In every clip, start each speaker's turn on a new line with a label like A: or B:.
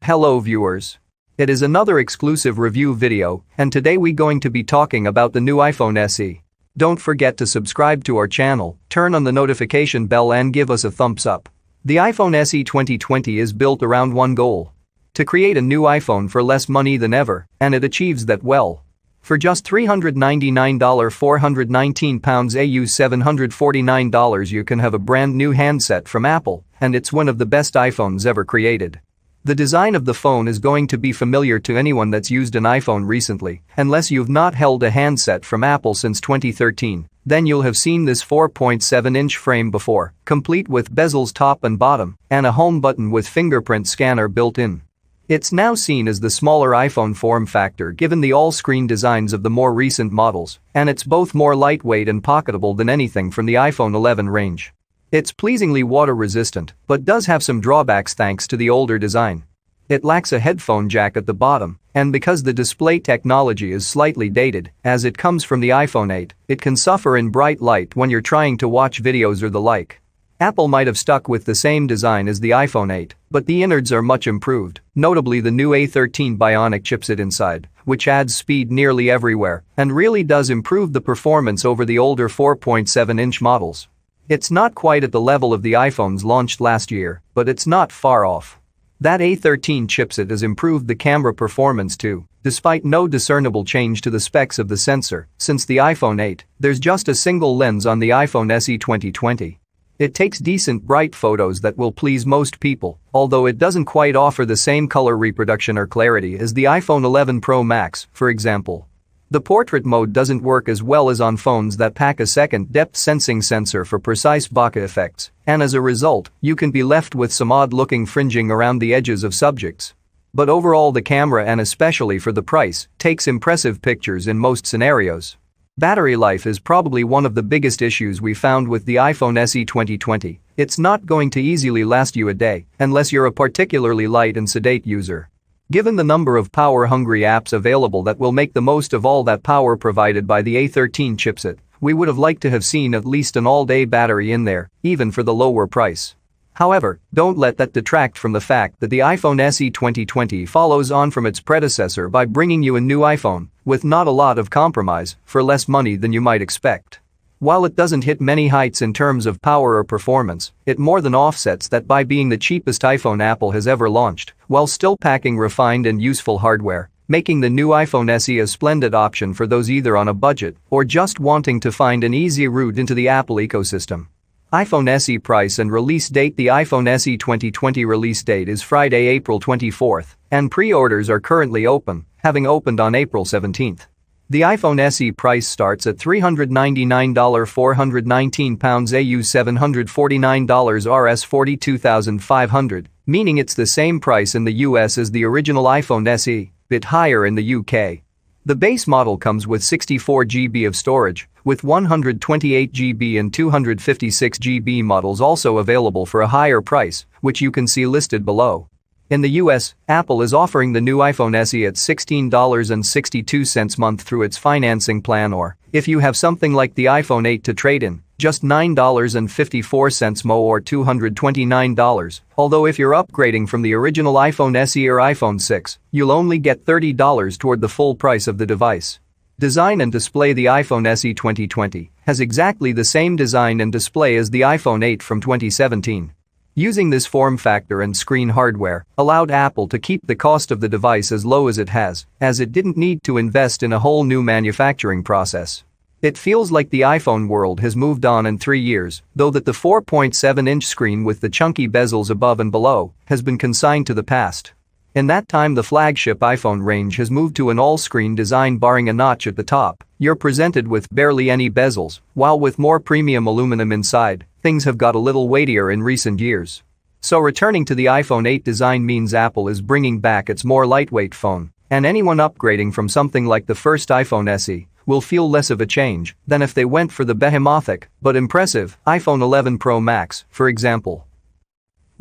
A: Hello viewers. It is another exclusive review video, and today we going to be talking about the new iPhone SE. Don't forget to subscribe to our channel, turn on the notification bell and give us a thumbs up. The iPhone SE 2020 is built around one goal: to create a new iPhone for less money than ever, and it achieves that well. For just $399 £419 AU $749 you can have a brand new handset from Apple, and it's one of the best iPhones ever created. The design of the phone is going to be familiar to anyone that's used an iPhone recently, unless you've not held a handset from Apple since 2013, then you'll have seen this 4.7-inch frame before, complete with bezels top and bottom, and a home button with fingerprint scanner built in. It's now seen as the smaller iPhone form factor given the all-screen designs of the more recent models, and it's both more lightweight and pocketable than anything from the iPhone 11 range. It's pleasingly water-resistant, but does have some drawbacks thanks to the older design. It lacks a headphone jack at the bottom, and because the display technology is slightly dated, as it comes from the iPhone 8, it can suffer in bright light when you're trying to watch videos or the like. Apple might have stuck with the same design as the iPhone 8, but the innards are much improved, notably the new A13 Bionic chipset inside, which adds speed nearly everywhere and really does improve the performance over the older 4.7-inch models. It's not quite at the level of the iPhones launched last year, but it's not far off. That A13 chipset has improved the camera performance too, despite no discernible change to the specs of the sensor. Since the iPhone 8, there's just a single lens on the iPhone SE 2020. It takes decent bright photos that will please most people, although it doesn't quite offer the same color reproduction or clarity as the iPhone 11 Pro Max, for example. The portrait mode doesn't work as well as on phones that pack a second depth sensing sensor for precise bokeh effects, and as a result, you can be left with some odd-looking fringing around the edges of subjects. But overall the camera, and especially for the price, takes impressive pictures in most scenarios. Battery life is probably one of the biggest issues we found with the iPhone SE 2020. It's not going to easily last you a day, unless you're a particularly light and sedate user. Given the number of power-hungry apps available that will make the most of all that power provided by the A13 chipset, we would have liked to have seen at least an all-day battery in there, even for the lower price. However, don't let that detract from the fact that the iPhone SE 2020 follows on from its predecessor by bringing you a new iPhone, with not a lot of compromise, for less money than you might expect. While it doesn't hit many heights in terms of power or performance, it more than offsets that by being the cheapest iPhone Apple has ever launched, while still packing refined and useful hardware, making the new iPhone SE a splendid option for those either on a budget or just wanting to find an easy route into the Apple ecosystem. iPhone SE price and release date: the iPhone SE 2020 release date is Friday, April 24th, and pre-orders are currently open, having opened on April 17th. The iPhone SE price starts at $399 £419 AU $749 Rs 42,500, meaning it's the same price in the US as the original iPhone SE, bit higher in the UK. The base model comes with 64 GB of storage, with 128 GB and 256 GB models also available for a higher price, which you can see listed below. In the US, Apple is offering the new iPhone SE at $16.62 a month through its financing plan, or, if you have something like the iPhone 8 to trade in, just $9.54 more or $229, although if you're upgrading from the original iPhone SE or iPhone 6, you'll only get $30 toward the full price of the device. Design and display: the iPhone SE 2020 has exactly the same design and display as the iPhone 8 from 2017. Using this form factor and screen hardware allowed Apple to keep the cost of the device as low as it has, as it didn't need to invest in a whole new manufacturing process. It feels like the iPhone world has moved on in 3 years, though that the 4.7-inch screen with the chunky bezels above and below has been consigned to the past. In that time, the flagship iPhone range has moved to an all-screen design barring a notch at the top. You're presented with barely any bezels, while with more premium aluminum inside, things have got a little weightier in recent years. So returning to the iPhone 8 design means Apple is bringing back its more lightweight phone, and anyone upgrading from something like the first iPhone SE will feel less of a change than if they went for the behemothic but impressive iPhone 11 Pro Max, for example.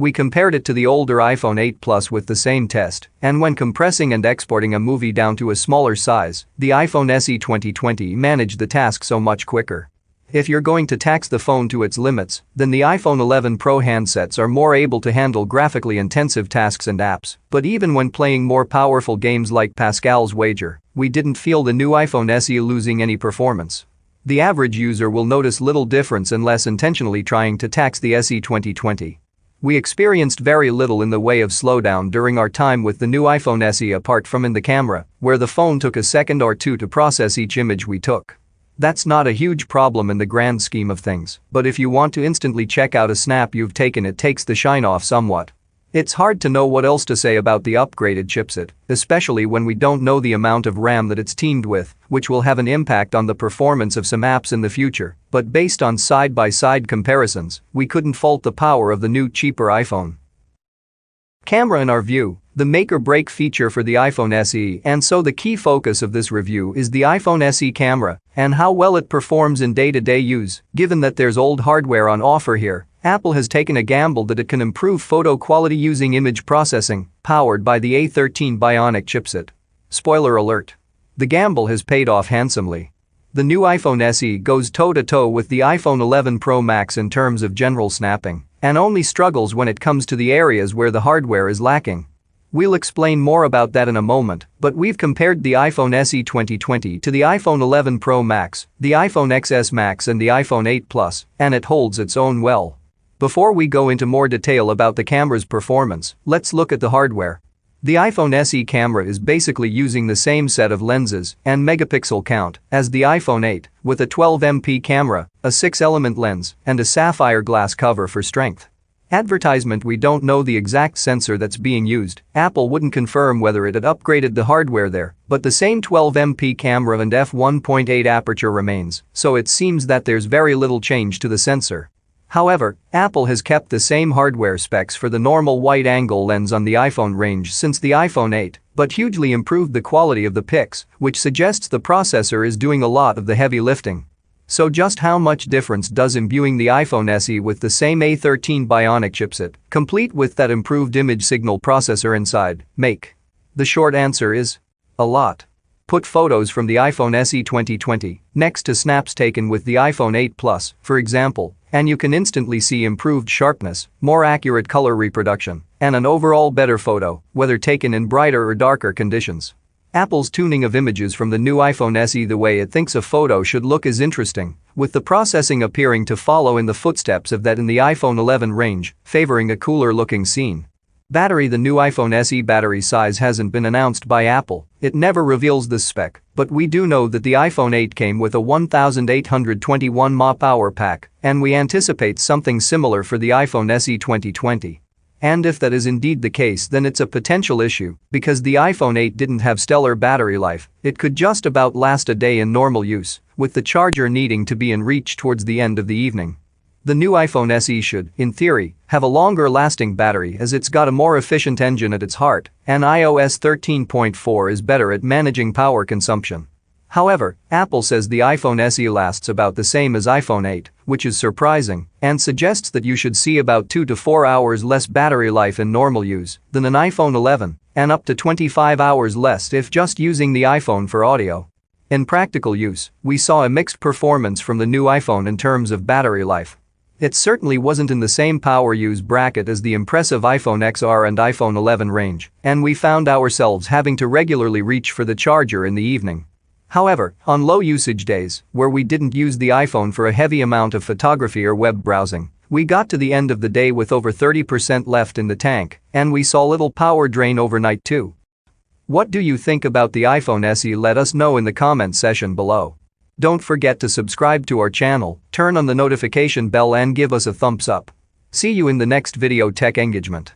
A: We compared it to the older iPhone 8 Plus with the same test, and when compressing and exporting a movie down to a smaller size, the iPhone SE 2020 managed the task so much quicker. If you're going to tax the phone to its limits, then the iPhone 11 Pro handsets are more able to handle graphically intensive tasks and apps. But even when playing more powerful games like Pascal's Wager, we didn't feel the new iPhone SE losing any performance. The average user will notice little difference unless intentionally trying to tax the SE 2020. We experienced very little in the way of slowdown during our time with the new iPhone SE apart from in the camera, where the phone took a second or two to process each image we took. That's not a huge problem in the grand scheme of things, but if you want to instantly check out a snap you've taken, it takes the shine off somewhat. It's hard to know what else to say about the upgraded chipset, especially when we don't know the amount of RAM that it's teamed with, which will have an impact on the performance of some apps in the future, but based on side-by-side comparisons, we couldn't fault the power of the new cheaper iPhone. Camera. In our view, the make-or-break feature for the iPhone SE, and so the key focus of this review is the iPhone SE camera and how well it performs in day-to-day use. Given that there's old hardware on offer here, Apple has taken a gamble that it can improve photo quality using image processing, powered by the A13 Bionic chipset. Spoiler alert. The gamble has paid off handsomely. The new iPhone SE goes toe-to-toe with the iPhone 11 Pro Max in terms of general snapping, and only struggles when it comes to the areas where the hardware is lacking. We'll explain more about that in a moment, but we've compared the iPhone SE 2020 to the iPhone 11 Pro Max, the iPhone XS Max and the iPhone 8 Plus, and it holds its own well. Before we go into more detail about the camera's performance, let's look at the hardware. The iPhone SE camera is basically using the same set of lenses and megapixel count as the iPhone 8, with a 12MP camera, a 6-element lens, and a sapphire glass cover for strength. Advertisement. We don't know the exact sensor that's being used. Apple wouldn't confirm whether it had upgraded the hardware there, but the same 12MP camera and f1.8 aperture remains, so it seems that there's very little change to the sensor. However, Apple has kept the same hardware specs for the normal wide-angle lens on the iPhone range since the iPhone 8, but hugely improved the quality of the pics, which suggests the processor is doing a lot of the heavy lifting. So just how much difference does imbuing the iPhone SE with the same A13 Bionic chipset, complete with that improved image signal processor inside, make? The short answer is a lot. Put photos from the iPhone SE 2020 next to snaps taken with the iPhone 8 Plus, for example, and you can instantly see improved sharpness, more accurate color reproduction, and an overall better photo, whether taken in brighter or darker conditions. Apple's tuning of images from the new iPhone SE the way it thinks a photo should look is interesting, with the processing appearing to follow in the footsteps of that in the iPhone 11 range, favoring a cooler-looking scene. Battery. The new iPhone SE battery size hasn't been announced by Apple. It never reveals this spec, but we do know that the iPhone 8 came with a 1821 mAh pack, and we anticipate something similar for the iPhone SE 2020. And if that is indeed the case, then it's a potential issue, because the iPhone 8 didn't have stellar battery life. It could just about last a day in normal use, with the charger needing to be in reach towards the end of the evening. The new iPhone SE should, in theory, have a longer-lasting battery as it's got a more efficient engine at its heart, and iOS 13.4 is better at managing power consumption. However, Apple says the iPhone SE lasts about the same as iPhone 8, which is surprising, and suggests that you should see about 2 to 4 hours less battery life in normal use than an iPhone 11, and up to 25 hours less if just using the iPhone for audio. In practical use, we saw a mixed performance from the new iPhone in terms of battery life. It certainly wasn't in the same power use bracket as the impressive iPhone XR and iPhone 11 range, and we found ourselves having to regularly reach for the charger in the evening. However, on low usage days, where we didn't use the iPhone for a heavy amount of photography or web browsing, we got to the end of the day with over 30% left in the tank, and we saw little power drain overnight too. What do you think about the iPhone SE? Let us know in the comment section below. Don't forget to subscribe to our channel, turn on the notification bell and give us a thumbs up. See you in the next video tech engagement.